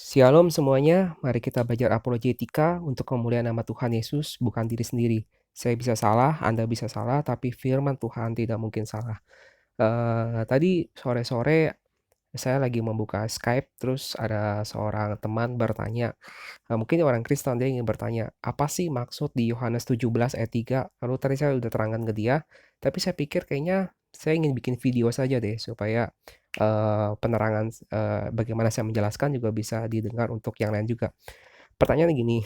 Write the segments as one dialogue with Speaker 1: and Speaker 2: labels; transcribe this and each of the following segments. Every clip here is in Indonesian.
Speaker 1: Shalom semuanya, mari kita belajar apologetika untuk kemuliaan nama Tuhan Yesus, bukan diri sendiri. Saya bisa salah, Anda bisa salah, tapi firman Tuhan tidak mungkin salah. Tadi sore-sore saya lagi membuka Skype, terus ada seorang teman bertanya, mungkin orang Kristen, dia ingin bertanya, apa sih maksud di Yohanes 17 ayat 3? Lalu tadi saya udah terangkan ke dia, tapi saya pikir kayaknya saya ingin bikin video saja deh, supaya penerangan bagaimana saya menjelaskan juga bisa didengar untuk yang lain juga. Pertanyaannya gini,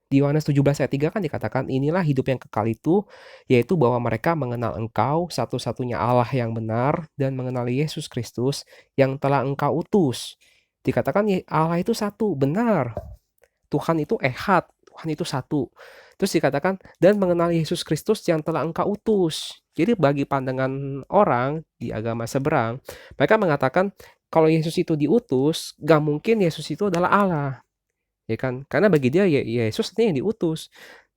Speaker 1: di Yohanes 17 ayat 3 kan dikatakan, inilah hidup yang kekal itu, yaitu bahwa mereka mengenal Engkau, satu-satunya Allah yang benar, dan mengenal Yesus Kristus yang telah Engkau utus. Dikatakan Allah itu satu, benar. Tuhan itu ehad, Tuhan itu satu. Terus dikatakan, dan mengenal Yesus Kristus yang telah Engkau utus. Jadi bagi pandangan orang di agama seberang, mereka mengatakan kalau Yesus itu diutus, gak mungkin Yesus itu adalah Allah. Ya kan? Karena bagi dia Yesus artinya yang diutus.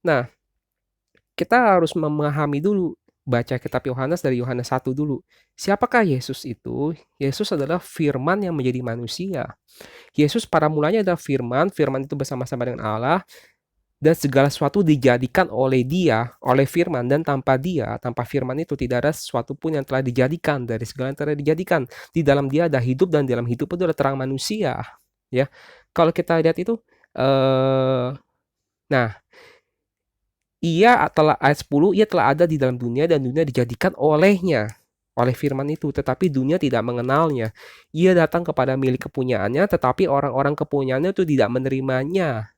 Speaker 1: Nah, kita harus memahami dulu, baca kitab Yohanes dari Yohanes 1 dulu. Siapakah Yesus itu? Yesus adalah firman yang menjadi manusia. Yesus pada mulanya adalah firman, firman itu bersama-sama dengan Allah, dan segala sesuatu dijadikan oleh dia, oleh firman, dan tanpa dia, tanpa firman itu tidak ada sesuatu pun yang telah dijadikan, dari segala yang telah dijadikan. Di dalam dia ada hidup, dan dalam hidup itu adalah terang manusia. Ya, kalau kita lihat itu, nah, ayat 10, ia telah ada di dalam dunia dan dunia dijadikan olehnya, oleh firman itu, tetapi dunia tidak mengenalnya. Ia datang kepada milik kepunyaannya, tetapi orang-orang kepunyaannya itu tidak menerimanya.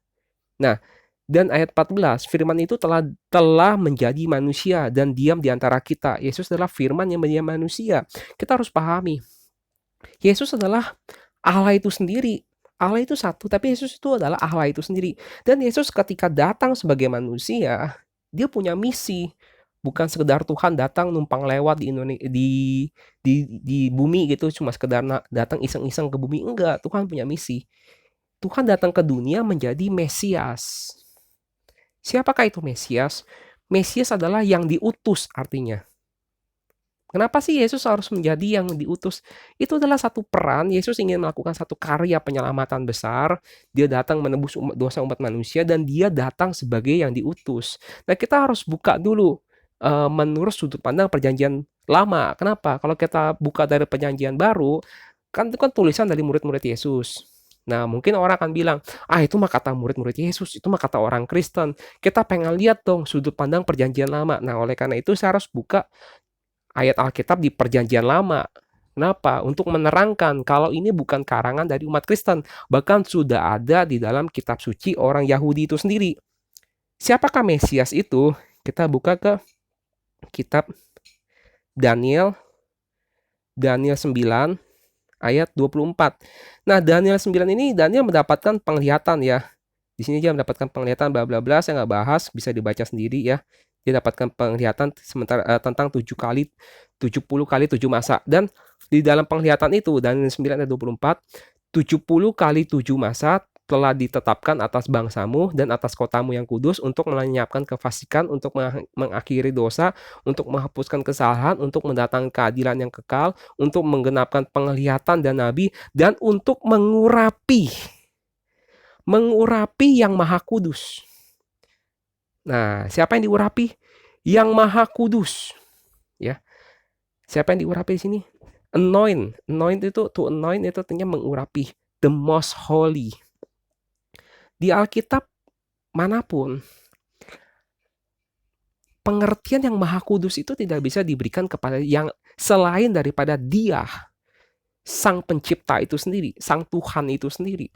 Speaker 1: Nah, dan ayat 14, firman itu telah menjadi manusia dan diam di antara kita. Yesus adalah firman yang menjadi manusia. Kita harus pahami, Yesus adalah Allah itu sendiri. Allah itu satu, tapi Yesus itu adalah Allah itu sendiri. Dan Yesus ketika datang sebagai manusia, dia punya misi. Bukan sekedar Tuhan datang numpang lewat di Indonesia, di bumi gitu, cuma sekedar datang iseng-iseng ke bumi. Enggak, Tuhan punya misi. Tuhan datang ke dunia menjadi Mesias. Siapakah itu Mesias? Mesias adalah yang diutus artinya. Kenapa sih Yesus harus menjadi yang diutus? Itu adalah satu peran, Yesus ingin melakukan satu karya penyelamatan besar, dia datang menebus dosa umat manusia, dan dia datang sebagai yang diutus. Nah, kita harus buka dulu menurut sudut pandang perjanjian lama. Kenapa? Kalau kita buka dari perjanjian baru, kan itu kan tulisan dari murid-murid Yesus. Nah, mungkin orang akan bilang, itu mah kata murid-murid Yesus, itu mah kata orang Kristen. Kita pengen lihat dong sudut pandang perjanjian lama. Nah, oleh karena itu saya harus buka ayat Alkitab di perjanjian lama. Kenapa? Untuk menerangkan kalau ini bukan karangan dari umat Kristen, bahkan sudah ada di dalam kitab suci orang Yahudi itu sendiri. Siapakah Mesias itu? Kita buka ke kitab Daniel 9 ayat 24. Nah, Daniel 9 ini Daniel mendapatkan penglihatan ya. Di sini dia mendapatkan penglihatan bla bla bla, saya nggak bahas, bisa dibaca sendiri ya. Dia dapatkan penglihatan tentang 70 kali 7 masa, dan di dalam penglihatan itu Daniel 9 ayat 24, 70 kali 7 masa telah ditetapkan atas bangsamu dan atas kotamu yang kudus untuk melenyapkan kefasikan, untuk mengakhiri dosa, untuk menghapuskan kesalahan, untuk mendatangkan keadilan yang kekal, untuk menggenapkan penglihatan dan nabi, dan untuk mengurapi yang maha kudus. Nah, siapa yang diurapi? Yang maha kudus. Ya. Siapa yang diurapi di sini? Anoint itu, to anoint itu artinya mengurapi, the most holy. Di Alkitab manapun, pengertian yang maha kudus itu tidak bisa diberikan kepada yang selain daripada dia, sang pencipta itu sendiri, sang Tuhan itu sendiri.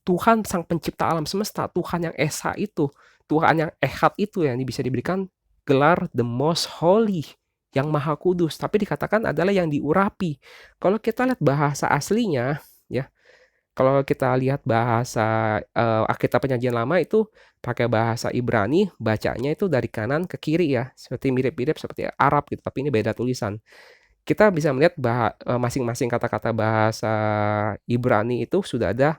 Speaker 1: Tuhan sang pencipta alam semesta, Tuhan yang esa itu, Tuhan yang ehad itu yang bisa diberikan gelar the most holy, yang maha kudus, tapi dikatakan adalah yang diurapi. Kalau kita lihat bahasa aslinya, ya, kalau kita lihat bahasa Alkitab Perjanjian Lama itu pakai bahasa Ibrani, bacanya itu dari kanan ke kiri ya, seperti mirip-mirip seperti Arab gitu, tapi ini beda tulisan. Kita bisa melihat masing-masing kata-kata bahasa Ibrani itu sudah ada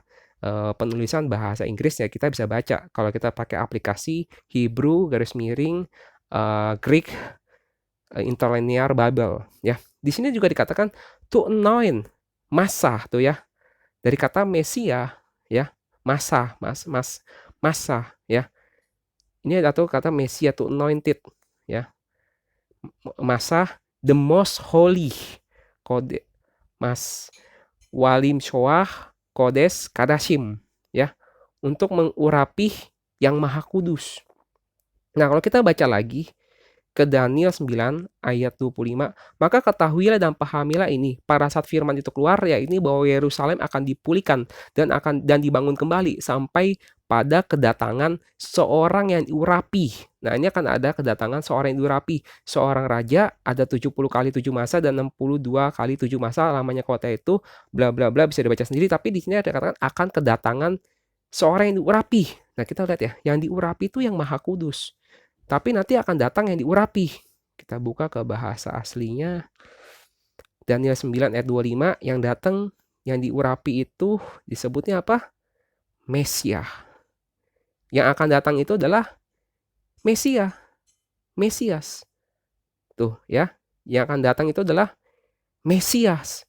Speaker 1: penulisan bahasa Inggris ya, kita bisa baca. Kalau kita pakai aplikasi Hebrew garis miring Greek Interlinear Bible ya. Di sini juga dikatakan to anoint, masa tuh ya. dari kata Mesia, ya, masa, ya. Ini atau kata Mesia to anointed, ya. Masa the most holy, kode mas walim shoah kodes kadashim, ya, untuk mengurapi yang maha kudus. Nah, kalau kita baca lagi ke Daniel 9 ayat 25, maka ketahuilah dan pahamilah ini, pada saat firman itu keluar, ya ini bahwa Yerusalem akan dipulihkan dan dibangun kembali sampai pada kedatangan seorang yang diurapi. Nah, ini akan ada kedatangan seorang yang diurapi. Seorang raja, ada 70 kali 7 masa dan 62 kali 7 masa lamanya kota itu, bla bla bla, bisa dibaca sendiri, tapi di sini ada katakan akan kedatangan seorang yang diurapi. Nah, kita lihat ya, yang diurapi itu yang maha kudus. Tapi nanti akan datang yang diurapi. Kita buka ke bahasa aslinya. Daniel 9 ayat 25, yang datang, yang diurapi itu disebutnya apa? Mesia. Yang akan datang itu adalah Mesias. Tuh ya, yang akan datang itu adalah Mesias.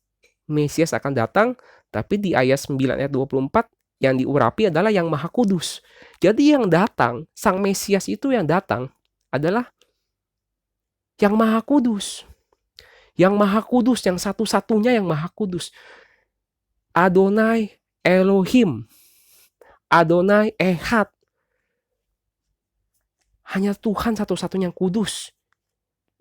Speaker 1: Mesias akan datang, tapi di ayat 9 ayat 24, yang diurapi adalah yang maha kudus. Jadi yang datang, sang Mesias itu yang datang adalah yang maha kudus. Yang maha kudus, yang satu-satunya yang maha kudus. Adonai Elohim. Adonai Ehad. Hanya Tuhan satu-satunya yang kudus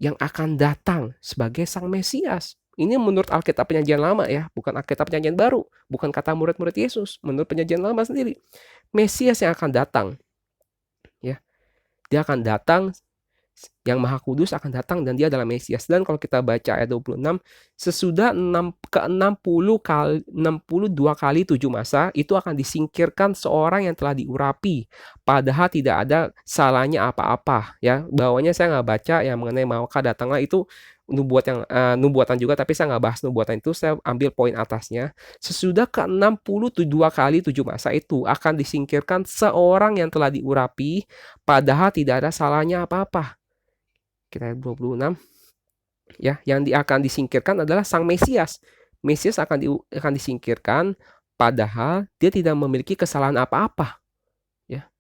Speaker 1: yang akan datang sebagai sang Mesias. Ini menurut Alkitab Perjanjian Lama ya, bukan Alkitab Perjanjian Baru, bukan kata murid-murid Yesus, menurut Perjanjian Lama sendiri. Mesias yang akan datang. Ya. Dia akan datang, yang maha kudus akan datang dan dia adalah Mesias. Dan kalau kita baca ayat 26, sesudah 62 kali 7 masa, itu akan disingkirkan seorang yang telah diurapi, padahal tidak ada salahnya apa-apa. Ya, bawahnya saya nggak baca yang mengenai maka datanglah itu nubuatan juga, tapi saya nggak bahas nubuatan itu, saya ambil poin atasnya. Sesudah ke-62 kali 7 masa itu akan disingkirkan seorang yang telah diurapi, padahal tidak ada salahnya apa-apa. Kita 26, ya, yang akan disingkirkan adalah sang Mesias. Mesias akan disingkirkan, padahal dia tidak memiliki kesalahan apa-apa. Ya.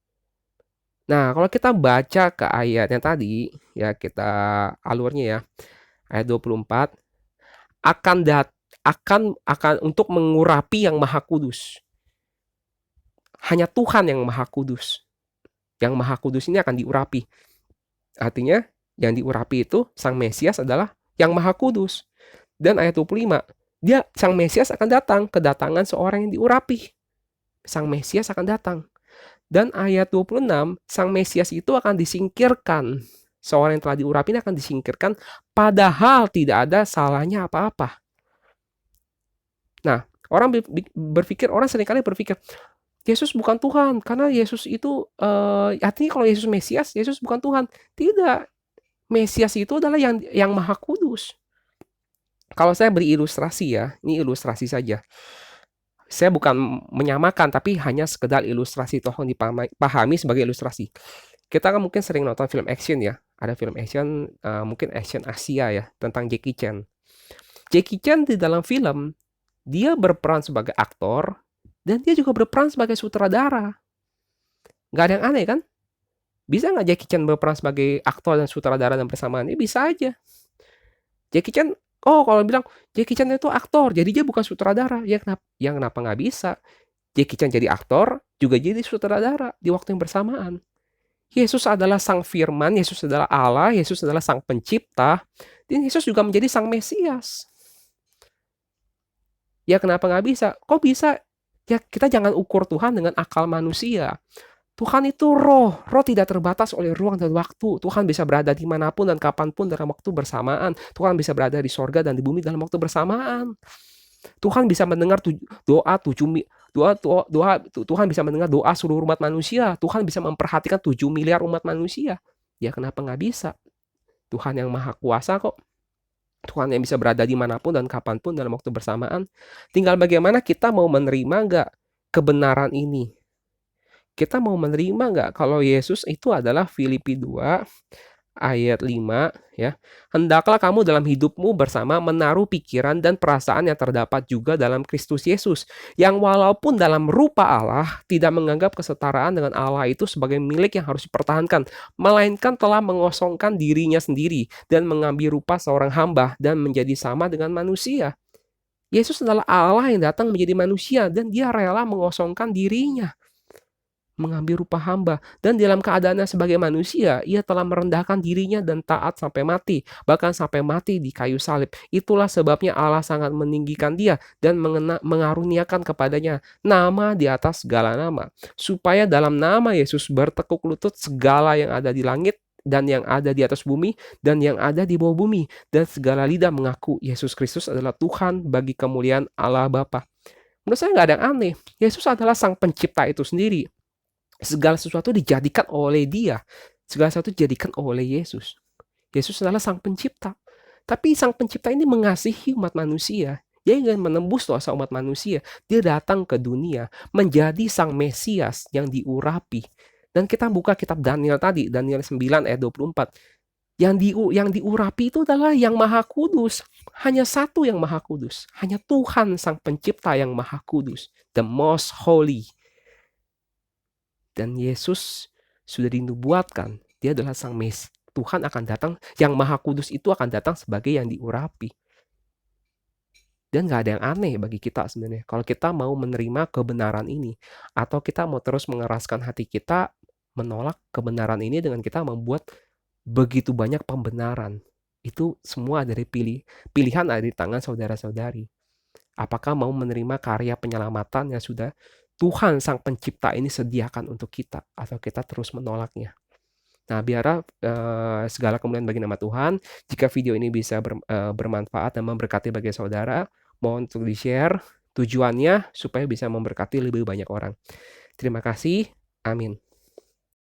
Speaker 1: Nah, kalau kita baca ke ayat yang tadi, ya kita alurnya ya, ayat 24, akan untuk mengurapi yang maha kudus. Hanya Tuhan yang maha kudus. Yang maha kudus ini akan diurapi. Artinya, yang diurapi itu sang Mesias adalah yang maha kudus. Dan ayat 25, sang Mesias akan datang, kedatangan seorang yang diurapi. Sang Mesias akan datang. Dan ayat 26, sang Mesias itu akan disingkirkan. Seorang yang telah diurapi ini akan disingkirkan, padahal tidak ada salahnya apa-apa. Nah, orang seringkali berpikir, Yesus bukan Tuhan, karena Yesus itu, artinya kalau Yesus Mesias, Yesus bukan Tuhan. Tidak. Mesias itu adalah yang maha kudus. Kalau saya beri ilustrasi ya, ini ilustrasi saja. Saya bukan menyamakan, tapi hanya sekedar ilustrasi, tolong dipahami sebagai ilustrasi. Kita kan mungkin sering nonton film action ya. Ada film action, mungkin action Asia ya, tentang Jackie Chan. Jackie Chan di dalam film, dia berperan sebagai aktor, dan dia juga berperan sebagai sutradara. Nggak ada yang aneh kan? Bisa nggak Jackie Chan berperan sebagai aktor dan sutradara dan bersamaan? Ini bisa aja. Jackie Chan, kalau bilang Jackie Chan itu aktor, jadi dia bukan sutradara. Ya kenapa nggak bisa? Jackie Chan jadi aktor, juga jadi sutradara di waktu yang bersamaan. Yesus adalah sang firman, Yesus adalah Allah, Yesus adalah sang pencipta, dan Yesus juga menjadi sang Mesias. Ya kenapa nggak bisa? Kok bisa? Ya kita jangan ukur Tuhan dengan akal manusia. Tuhan itu roh tidak terbatas oleh ruang dan waktu. Tuhan bisa berada dimanapun dan kapanpun dalam waktu bersamaan. Tuhan bisa berada di sorga dan di bumi dalam waktu bersamaan. Tuhan bisa mendengar Tuhan bisa mendengar doa seluruh umat manusia. Tuhan bisa memperhatikan 7 miliar umat manusia. Ya kenapa nggak bisa? Tuhan yang maha kuasa kok. Tuhan yang bisa berada dimanapun dan kapanpun dalam waktu bersamaan. Tinggal bagaimana kita mau menerima nggak kebenaran ini. Kita mau menerima nggak kalau Yesus itu adalah Filipi 2 ayat 5 ya. Hendaklah kamu dalam hidupmu bersama menaruh pikiran dan perasaan yang terdapat juga dalam Kristus Yesus, yang walaupun dalam rupa Allah tidak menganggap kesetaraan dengan Allah itu sebagai milik yang harus dipertahankan, melainkan telah mengosongkan dirinya sendiri dan mengambil rupa seorang hamba dan menjadi sama dengan manusia. Yesus adalah Allah yang datang menjadi manusia dan dia rela mengosongkan dirinya, mengambil rupa hamba, dan dalam keadaannya sebagai manusia, ia telah merendahkan dirinya dan taat sampai mati, bahkan sampai mati di kayu salib. Itulah sebabnya Allah sangat meninggikan dia dan mengaruniakan kepadanya nama di atas segala nama, supaya dalam nama Yesus bertekuk lutut segala yang ada di langit dan yang ada di atas bumi dan yang ada di bawah bumi, dan segala lidah mengaku Yesus Kristus adalah Tuhan bagi kemuliaan Allah Bapa. Menurut saya nggak ada yang aneh. Yesus adalah sang pencipta itu sendiri. Segala sesuatu dijadikan oleh dia. Segala sesuatu dijadikan oleh Yesus. Yesus adalah sang pencipta. Tapi sang pencipta ini mengasihi umat manusia. Dia ingin menembus dosa umat manusia. Dia datang ke dunia menjadi sang Mesias yang diurapi. Dan kita buka kitab Daniel tadi, Daniel 9 ayat 24. Yang diurapi itu adalah yang Maha Kudus. Hanya satu yang Maha Kudus. Hanya Tuhan sang pencipta yang Maha Kudus. The Most Holy. Dan Yesus sudah dinubuatkan, dia adalah sang Mesias. Tuhan akan datang, yang Maha Kudus itu akan datang sebagai yang diurapi. Dan gak ada yang aneh bagi kita sebenarnya. Kalau kita mau menerima kebenaran ini, atau kita mau terus mengeraskan hati kita, menolak kebenaran ini dengan kita membuat begitu banyak pembenaran. Itu semua dari pilihan ada di tangan saudara-saudari. Apakah mau menerima karya penyelamatan yang sudah Tuhan sang pencipta ini sediakan untuk kita, atau kita terus menolaknya. Nah, biarlah segala kemuliaan bagi nama Tuhan. Jika video ini bisa bermanfaat dan memberkati bagi saudara, mohon untuk di-share. Tujuannya supaya bisa memberkati lebih banyak orang. Terima kasih. Amin.